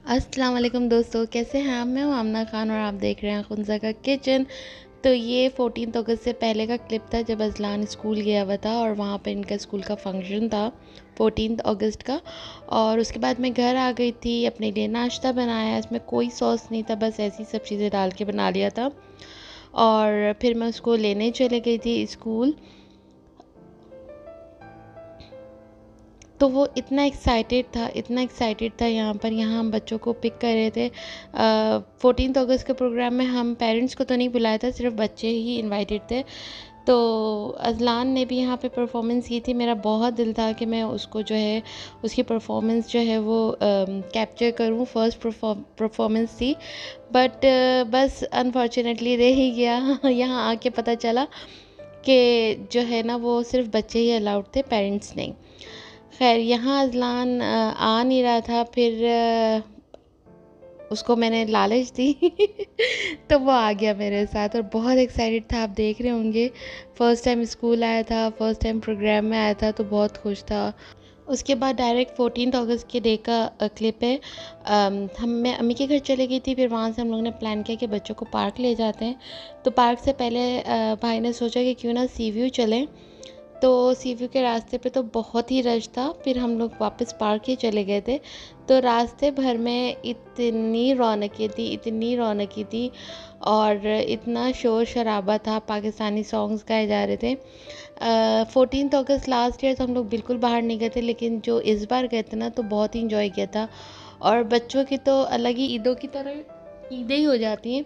अस्सलाम वालेकुम दोस्तों, कैसे हैं आप? मैं हूँ आमना खान और आप देख रहे हैं खुंज़ा का किचन। तो ये 14 अगस्त से पहले का क्लिप था जब अज़लान स्कूल गया हुआ था और वहाँ पे इनका स्कूल का फंक्शन था 14 अगस्त का। और उसके बाद मैं घर आ गई थी, अपने लिए नाश्ता बनाया। इसमें कोई सॉस नहीं था, बस ऐसी सब चीज़ें डाल के बना लिया था। और फिर मैं उसको लेने चले गई थी स्कूल। तो वो इतना एक्साइटेड था यहाँ हम बच्चों को पिक कर रहे थे। 14 अगस्त के प्रोग्राम में हम पेरेंट्स को तो नहीं बुलाया था, सिर्फ बच्चे ही इनवाइटेड थे। तो अज़लान ने भी यहाँ पे परफॉर्मेंस की थी। मेरा बहुत दिल था कि मैं उसको जो है उसकी परफॉर्मेंस जो है वो कैप्चर करूँ। फर्स्ट परफॉर्मेंस थी, बट बस अनफॉर्चुनेटली रह ही गया। यहाँ आके पता चला कि जो है ना वो सिर्फ बच्चे ही अलाउड थे, पेरेंट्स नहीं। खैर यहाँ अज़लान आ नहीं रहा था, फिर उसको मैंने लालच दी। तो वो आ गया मेरे साथ और बहुत एक्साइटेड था। आप देख रहे होंगे, फ़र्स्ट टाइम स्कूल आया था, फ़र्स्ट टाइम प्रोग्राम में आया था, तो बहुत खुश था। उसके बाद डायरेक्ट 14 अगस्त के डे का क्लिप है। मैं अम्मी के घर चले गई थी, फिर वहाँ से हम लोगों ने प्लान किया कि बच्चों को पार्क ले जाते हैं। तो पार्क से पहले भाई ने सोचा कि क्यों ना सी व्यू चलें। तो सी व्यू के रास्ते पे तो बहुत ही रश था, फिर हम लोग वापस पार्क ही चले गए थे। तो रास्ते भर में इतनी रौनकें थी और इतना शोर शराबा था, पाकिस्तानी सॉन्ग्स गाए जा रहे थे। 14 अगस्त लास्ट ईयर तो हम लोग बिल्कुल बाहर नहीं गए थे, लेकिन जो इस बार गए थे ना तो बहुत ही इंजॉय किया था। और बच्चों की तो अलग ही ईदों की तरह ईदें ही हो जाती हैं,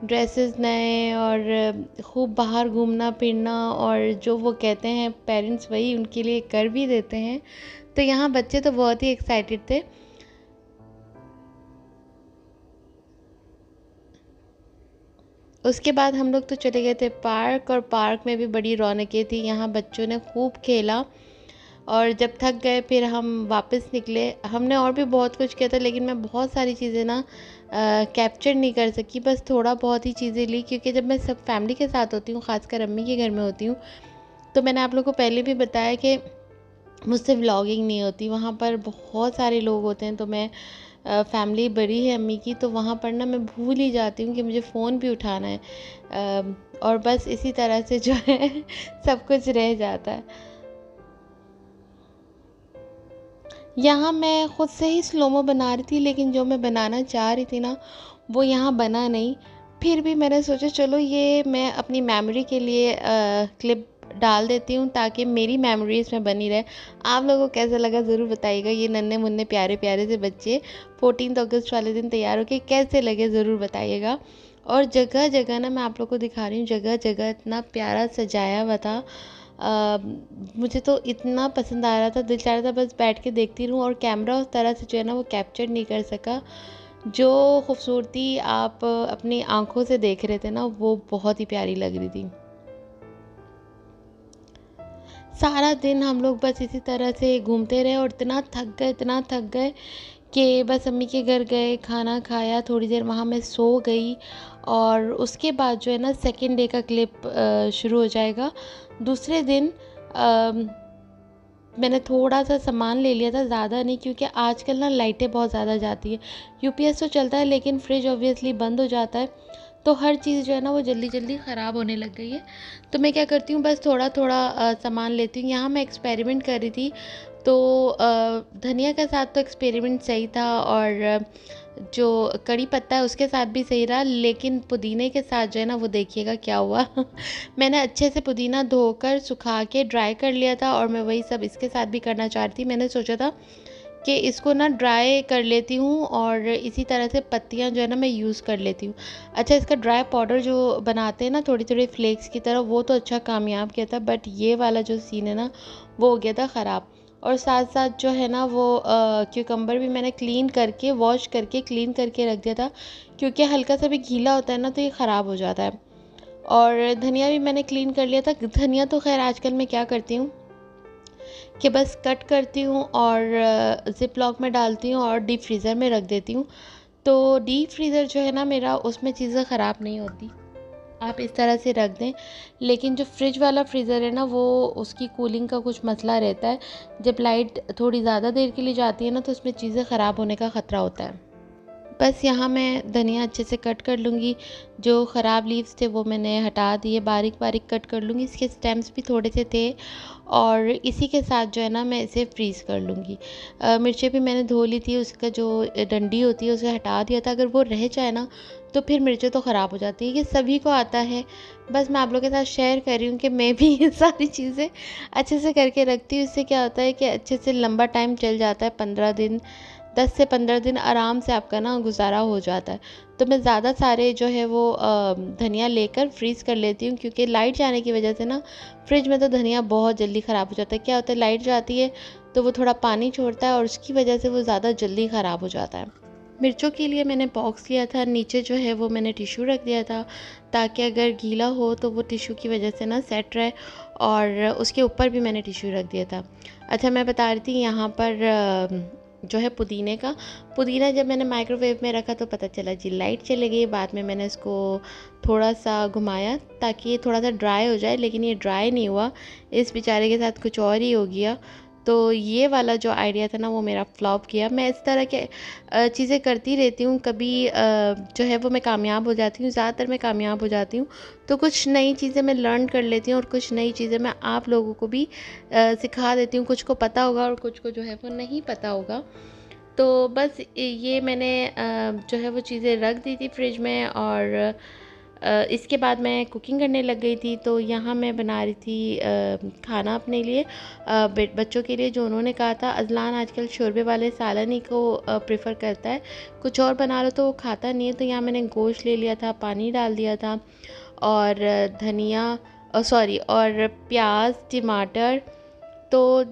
ड्रेसेस नए और खूब बाहर घूमना फिरना, और जो वो कहते हैं पेरेंट्स वही उनके लिए कर भी देते हैं। तो यहाँ बच्चे तो बहुत ही एक्साइटेड थे। उसके बाद हम लोग तो चले गए थे पार्क, और पार्क में भी बड़ी रौनकें थी। यहाँ बच्चों ने खूब खेला और जब थक गए फिर हम वापस निकले। हमने और भी बहुत कुछ किया था, लेकिन मैं बहुत सारी चीज़ें ना कैप्चर नहीं कर सकी, बस थोड़ा बहुत ही चीज़ें ली, क्योंकि जब मैं सब फैमिली के साथ होती हूँ, ख़ासकर अम्मी के घर में होती हूँ, तो मैंने आप लोगों को पहले भी बताया कि मुझसे व्लॉगिंग नहीं होती। वहाँ पर बहुत सारे लोग होते हैं, तो मैं फैमिली बड़ी है अम्मी की, तो वहाँ पर ना मैं भूल ही जाती हूँ कि मुझे फ़ोन भी उठाना है। और बस इसी तरह से जो है सब कुछ रह जाता है। यहाँ मैं ख़ुद से ही स्लोमो बना रही थी, लेकिन जो मैं बनाना चाह रही थी ना वो यहाँ बना नहीं। फिर भी मैंने सोचा चलो ये मैं अपनी मेमोरी के लिए क्लिप डाल देती हूँ, ताकि मेरी मेमोरी इसमें बनी रहे। आप लोगों को कैसा लगा ज़रूर बताइएगा। ये नन्हे मुन्ने प्यारे प्यारे से बच्चे 14 अगस्त वाले दिन तैयार होके कैसे लगे, ज़रूर बताइएगा। और जगह जगह ना मैं आप लोग को दिखा रही हूँ, जगह जगह इतना प्यारा सजाया हुआ था। मुझे तो इतना पसंद आ रहा था, दिल चाह रहा था बस बैठ के देखती रहूँ, और कैमरा उस तरह से जो है ना वो कैप्चर नहीं कर सका। जो खूबसूरती आप अपनी आँखों से देख रहे थे ना वो बहुत ही प्यारी लग रही थी। सारा दिन हम लोग बस इसी तरह से घूमते रहे और इतना थक गए कि बस अम्मी के घर गए, खाना खाया, थोड़ी देर वहाँ मैं सो गई। और उसके बाद जो है ना सेकंड डे का क्लिप शुरू हो जाएगा। दूसरे दिन अम, मैंने थोड़ा सा सामान ले लिया था, ज़्यादा नहीं, क्योंकि आजकल ना लाइटें बहुत ज़्यादा जाती है। यूपीएस तो चलता है, लेकिन फ्रिज ऑब्वियसली बंद हो जाता है, तो हर चीज़ जो है ना वो जल्दी जल्दी ख़राब होने लग गई है। तो मैं क्या करती हूँ, बस थोड़ा थोड़ा सामान लेती हूँ। यहाँ मैं एक्सपेरिमेंट कर रही थी, तो धनिया के साथ तो एक्सपेरिमेंट सही था, और जो कड़ी पत्ता है उसके साथ भी सही रहा, लेकिन पुदीने के साथ जो है ना वो देखिएगा क्या हुआ। मैंने अच्छे से पुदीना धोकर सुखा के ड्राई कर लिया था, और मैं वही सब इसके साथ भी करना चाह रही थी। मैंने सोचा था कि इसको ना ड्राई कर लेती हूँ और इसी तरह से पत्तियाँ जो है ना मैं यूज़ कर लेती हूँ। अच्छा, इसका ड्राई पाउडर जो बनाते हैं ना थोड़ी थोड़ी फ्लेक्स की तरह, वो तो अच्छा कामयाब किया था, बट ये वाला जो सीन है ना वो हो गया था ख़राब। और साथ साथ जो है ना वो क्यूकम्बर भी मैंने क्लीन करके वॉश करके क्लीन करके रख दिया था, क्योंकि हल्का सा भी गीला होता है ना तो ये ख़राब हो जाता है। और धनिया भी मैंने क्लीन कर लिया था। धनिया तो खैर आजकल मैं क्या करती हूँ कि बस कट करती हूँ और ज़िप लॉक में डालती हूँ और डीप फ्रीज़र में रख देती हूँ। तो डीप फ्रीज़र जो है ना मेरा, उसमें चीज़ें ख़राब नहीं होती। आप इस तरह से रख दें। लेकिन जो फ्रिज वाला फ्रीज़र है ना, वो उसकी कूलिंग का कुछ मसला रहता है। जब लाइट थोड़ी ज़्यादा देर के लिए जाती है ना, तो उसमें चीज़ें ख़राब होने का ख़तरा होता है। बस यहाँ मैं धनिया अच्छे से कट कर लूँगी। जो ख़राब लीव्स थे वो मैंने हटा दिए, बारीक-बारीक कट कर लूँगी। इसके स्टेम्स भी थोड़े से थे और इसी के साथ जो है ना, मैं इसे फ्रीज़ कर लूँगी। मिर्चें भी मैंने धो ली थी, उसका जो डंडी होती है उसे हटा दिया था। अगर वो रह जाए ना, तो फिर मिर्चें तो ख़राब हो जाती है। ये सभी को आता है, बस मैं आप लोगों के साथ शेयर कर रही हूँ कि मैं भी ये सारी चीज़ें अच्छे से करके रखती हूँ। इससे क्या होता है कि अच्छे से लंबा टाइम चल जाता है, 15 दिन, 10 से 15 दिन आराम से आपका ना गुज़ारा हो जाता है। तो मैं ज़्यादा सारे जो है वो धनिया लेकर फ्रीज़ कर लेती हूँ, क्योंकि लाइट जाने की वजह से ना फ्रिज में तो धनिया बहुत जल्दी ख़राब हो जाता है। क्या होता है, लाइट जाती है तो वो थोड़ा पानी छोड़ता है और उसकी वजह से वो ज़्यादा जल्दी ख़राब हो जाता है। मिर्चों के लिए मैंने बॉक्स लिया था, नीचे जो है वो मैंने टिश्यू रख दिया था, ताकि अगर गीला हो तो वो टिश्यू की वजह से ना सेट रहे, और उसके ऊपर भी मैंने टिश्यू रख दिया था। अच्छा, मैं बता रही थी यहाँ पर जो है पुदीने का। पुदीना जब मैंने माइक्रोवेव में रखा तो पता चला जी लाइट चली गई। बाद में मैंने इसको थोड़ा सा घुमाया ताकि ये थोड़ा सा ड्राई हो जाए, लेकिन ये ड्राई नहीं हुआ। इस बेचारे के साथ कुछ और ही हो गया। तो ये वाला जो आइडिया था ना, वो मेरा फ्लॉप किया। मैं इस तरह के चीज़ें करती रहती हूँ। कभी जो है वो मैं कामयाब हो जाती हूँ, ज़्यादातर मैं कामयाब हो जाती हूँ। तो कुछ नई चीज़ें मैं लर्न कर लेती हूँ और कुछ नई चीज़ें मैं आप लोगों को भी सिखा देती हूँ। कुछ को पता होगा और कुछ को जो है वो नहीं पता होगा। तो बस ये मैंने जो है वो चीज़ें रख दी थी फ्रिज में, और इसके बाद मैं कुकिंग करने लग गई थी। तो यहाँ मैं बना रही थी खाना अपने लिए, बच्चों के लिए, जो उन्होंने कहा था। अज़लान आजकल शोरबे वाले सालन ही को प्रेफर करता है, कुछ और बना लो तो वो खाता नहीं है। तो यहाँ मैंने गोश्त ले लिया था, पानी डाल दिया था, और धनिया सॉरी और प्याज, टमाटर। तो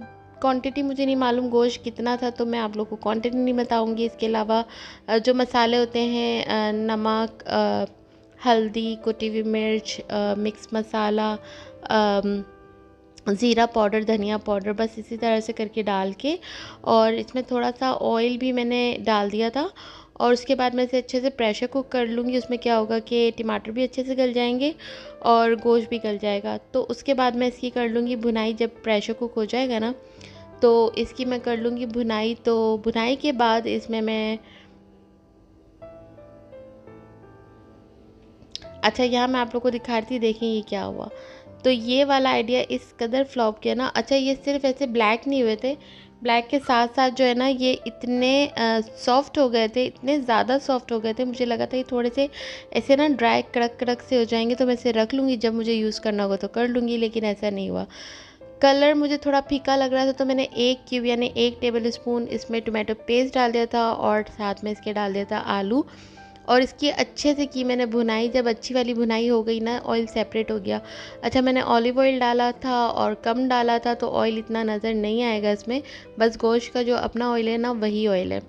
क्वांटिटी मुझे नहीं मालूम गोश्त कितना था, तो मैं आप लोगों को क्वांटिटी नहीं बताऊंगी। इसके अलावा जो मसाले होते हैं, नमक, हल्दी, कुटी हुई मिर्च, मिक्स मसाला, ज़ीरा पाउडर, धनिया पाउडर, बस इसी तरह से करके डाल के, और इसमें थोड़ा सा ऑयल भी मैंने डाल दिया था। और उसके बाद मैं इसे अच्छे से प्रेशर कुक कर लूँगी। उसमें क्या होगा कि टमाटर भी अच्छे से गल जाएंगे और गोश्त भी गल जाएगा। तो उसके बाद मैं इसकी कर लूँगी भुनाई। जब प्रेशर कुक हो जाएगा ना, तो इसकी मैं कर लूँगी भुनाई। तो भुनाई के बाद इसमें मैं, अच्छा यहाँ मैं आप लोग को दिखा रही थी, देखें ये क्या हुआ। तो ये वाला आइडिया इस कदर फ्लॉप किया ना। अच्छा, ये सिर्फ ऐसे ब्लैक नहीं हुए थे, ब्लैक के साथ साथ जो है ना, ये इतने सॉफ्ट हो गए थे, इतने ज़्यादा सॉफ्ट हो गए थे। मुझे लगा था ये थोड़े से ऐसे ना ड्राई, कड़क कड़क से हो जाएंगे, तो मैं इसे रख लूँगी, जब मुझे यूज़ करना होगा तो कर लूँगी। लेकिन ऐसा नहीं हुआ। कलर मुझे थोड़ा फीका लग रहा था, तो मैंने 1 क्यूब यानी 1 टेबल स्पून इसमें टोमेटो पेस्ट डाल दिया था, और साथ में इसके डाल दिया था आलू। और इसकी अच्छे से की मैंने भुनाई। जब अच्छी वाली भुनाई हो गई ना, ऑयल सेपरेट हो गया। अच्छा, मैंने ऑलिव ऑयल डाला था और कम डाला था, तो ऑयल इतना नज़र नहीं आएगा इसमें। बस गोश्त का जो अपना ऑयल है ना, वही ऑयल है।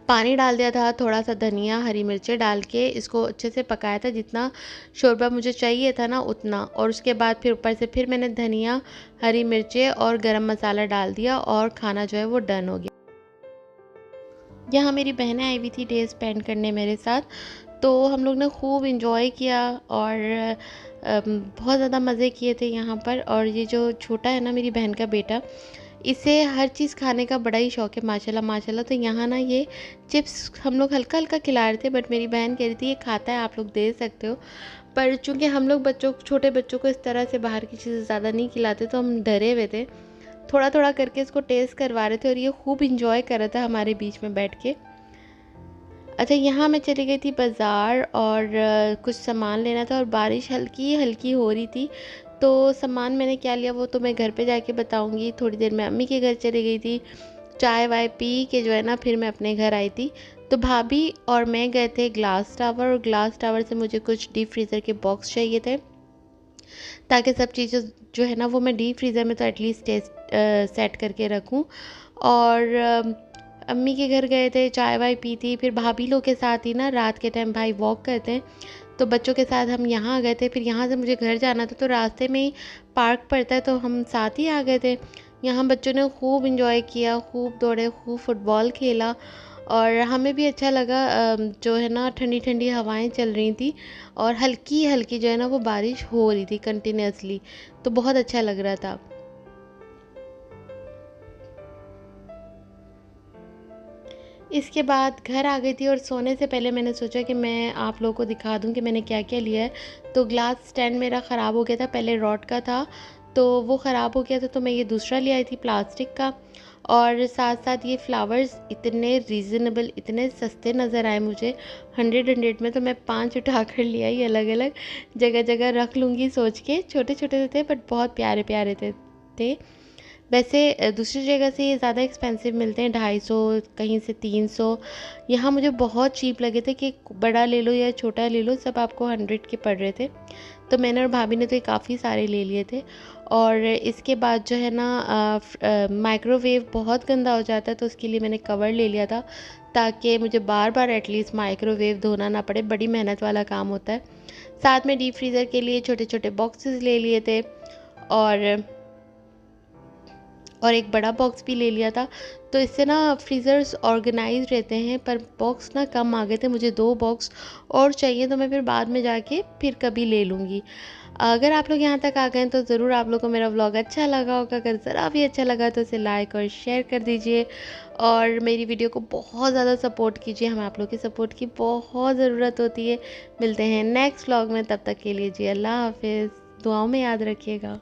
पानी डाल दिया था, थोड़ा सा धनिया, हरी मिर्चें डाल के इसको अच्छे से पकाया था, जितना शोरबा मुझे चाहिए था ना उतना। और उसके बाद फिर ऊपर से फिर मैंने धनिया, हरी मिर्चें और गरम मसाला डाल दिया, और खाना जो है वो डन हो गया। यहाँ मेरी बहनें आई हुई थी डे स्पेंड करने मेरे साथ, तो हम लोग ने खूब इंजॉय किया और बहुत ज़्यादा मज़े किए थे यहाँ पर। और ये जो छोटा है ना, मेरी बहन का बेटा, इसे हर चीज़ खाने का बड़ा ही शौक़ है, माशाल्लाह माशाल्लाह। तो यहाँ ना ये चिप्स हम लोग हल्का हल्का खिला रहे थे, बट मेरी बहन कह रही थी ये खाता है, आप लोग दे सकते हो। पर चूँकि हम लोग छोटे बच्चों को इस तरह से बाहर की चीज़ें ज़्यादा नहीं खिलाते, तो हम डरे हुए थे। थोड़ा थोड़ा करके इसको टेस्ट करवा रहे थे, और ये खूब इंजॉय कर रहा था हमारे बीच में बैठ के। अच्छा, यहाँ मैं चली गई थी बाज़ार, और कुछ सामान लेना था, और बारिश हल्की हल्की हो रही थी। तो सामान मैंने क्या लिया वो तो मैं घर पे जाके बताऊँगी। थोड़ी देर मैं अम्मी के घर चली गई थी, चाय वाय पी के जो है ना, फिर मैं अपने घर आई थी। तो भाभी और मैं गए थे ग्लास टावर, और ग्लास टावर से मुझे कुछ डीप फ्रीज़र के बॉक्स चाहिए थे, ताकि सब चीज़ें जो है ना वो मैं डीप फ्रीज़र में तो एटलीस्ट सेट करके रखूँ। और अम्मी के घर गए थे, चाय वाय पी थी। फिर भाभी लोग के साथ ही ना रात के टाइम भाई वॉक करते हैं, तो बच्चों के साथ हम यहाँ आ गए थे। फिर यहाँ से मुझे घर जाना था, तो रास्ते में ही पार्क पड़ता है, तो हम साथ ही आ गए थे। यहाँ बच्चों ने खूब इंजॉय किया, खूब दौड़े, खूब फुटबॉल खेला, और हमें भी अच्छा लगा। जो है ना ठंडी ठंडी हवाएं चल रही थी और हल्की हल्की जो है ना वो बारिश हो रही थी कंटिन्यूसली, तो बहुत अच्छा लग रहा था। इसके बाद घर आ गई थी और सोने से पहले मैंने सोचा कि मैं आप लोगों को दिखा दूं कि मैंने क्या क्या लिया है। तो ग्लास स्टैंड मेरा ख़राब हो गया था, पहले रॉड का था तो वो ख़राब हो गया था, तो मैं ये दूसरा ले आई थी प्लास्टिक का। और साथ साथ ये फ्लावर्स इतने रीज़नेबल, इतने सस्ते नज़र आए मुझे, 100 में, तो मैं 5 उठा कर ले आई अलग अलग। जगह जगह रख लूँगी सोच के, छोटे छोटे थे बट बहुत प्यारे प्यारे थे। वैसे दूसरी जगह से ये ज़्यादा एक्सपेंसिव मिलते हैं, 250, कहीं से 300। यहाँ मुझे बहुत चीप लगे थे कि बड़ा ले लो या छोटा ले लो, सब आपको 100 के पड़ रहे थे। तो मैंने और भाभी ने तो ये काफ़ी सारे ले लिए थे। और इसके बाद जो है ना माइक्रोवेव बहुत गंदा हो जाता है, तो उसके लिए मैंने कवर ले लिया था, ताकि मुझे बार बार एटलीस्ट माइक्रोवेव धोना ना पड़े, बड़ी मेहनत वाला काम होता है। साथ में डीप फ्रीज़र के लिए छोटे छोटे बॉक्सेस ले लिए थे, और एक बड़ा बॉक्स भी ले लिया था। तो इससे ना फ्रीज़र्स ऑर्गेनाइज रहते हैं, पर बॉक्स ना कम आ गए थे, मुझे 2 बॉक्स और चाहिए, तो मैं फिर बाद में जाके फिर कभी ले लूँगी। अगर आप लोग यहाँ तक आ गए हैं तो ज़रूर आप लोग को मेरा व्लॉग अच्छा लगा होगा। अगर ज़रा भी अच्छा लगा तो इसे लाइक और शेयर कर दीजिए, और मेरी वीडियो को बहुत ज़्यादा सपोर्ट कीजिए, हमें आप लोग की सपोर्ट की बहुत ज़रूरत होती है। मिलते हैं नेक्स्ट व्लॉग में, तब तक के लिए जी अल्लाह हाफिज़, दुआओं में याद रखिएगा।